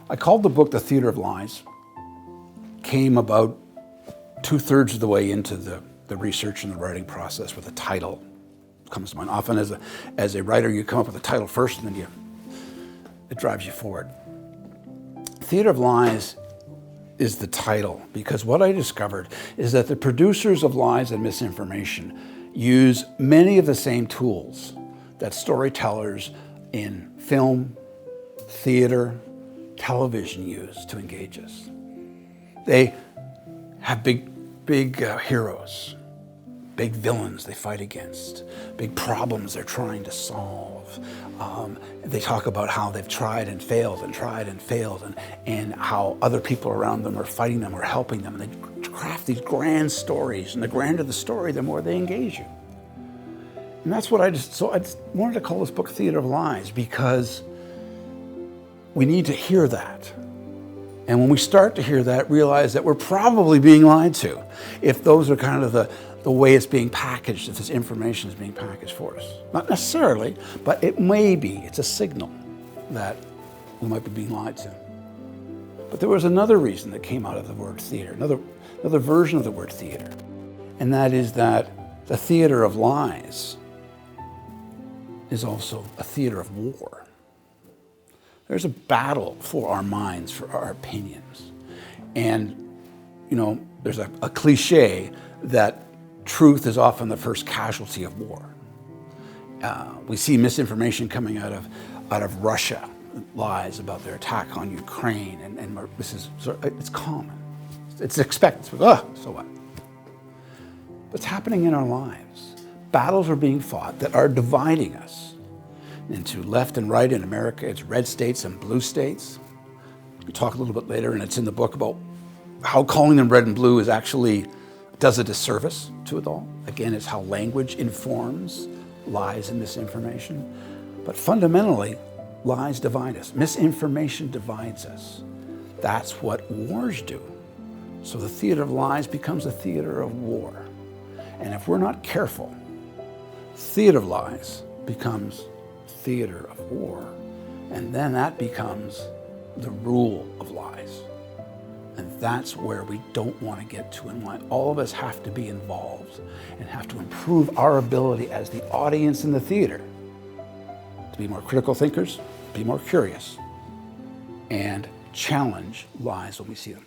I called the book The Theater of Lies. Came about 2/3 of the way into the research and the writing process with a title comes to mind. Often as a writer, you come up with a title first and then it drives you forward. Theater of Lies is the title because what I discovered is that the producers of lies and misinformation use many of the same tools that storytellers in film, theater, television use to engage us. They have big heroes, big villains they fight against, big problems they're trying to solve. They talk about how they've tried and failed and how other people around them are fighting them or helping them. And they craft these grand stories, and the grander the story, the more they engage you. And that's what I just wanted to call this book Theater of Lies, because we need to hear that. And when we start to hear that, realize that we're probably being lied to, if those are kind of the way it's being packaged, if this information is being packaged for us. Not necessarily, but it may be. It's a signal that we might be being lied to. But there was another reason that came out of the word theater, another version of the word theater, and that is that the theater of lies is also a theater of war. There's a battle for our minds, for our opinions. And, there's a cliche that truth is often the first casualty of war. We see misinformation coming out of Russia, lies about their attack on Ukraine, and it's common. It's expected. So what? What's happening in our lives? Battles are being fought that are dividing us into left and right. In America, it's red states and blue states. We talk a little bit later, and it's in the book, about how calling them red and blue is actually does a disservice to it all. Again, it's how language informs lies and misinformation. But fundamentally, lies divide us. Misinformation divides us. That's what wars do. So the theater of lies becomes a theater of war. And if we're not careful, theater of lies becomes theater of war. And then that becomes the rule of lies. And that's where we don't want to get to, and why all of us have to be involved and have to improve our ability as the audience in the theater to be more critical thinkers, be more curious, and challenge lies when we see them.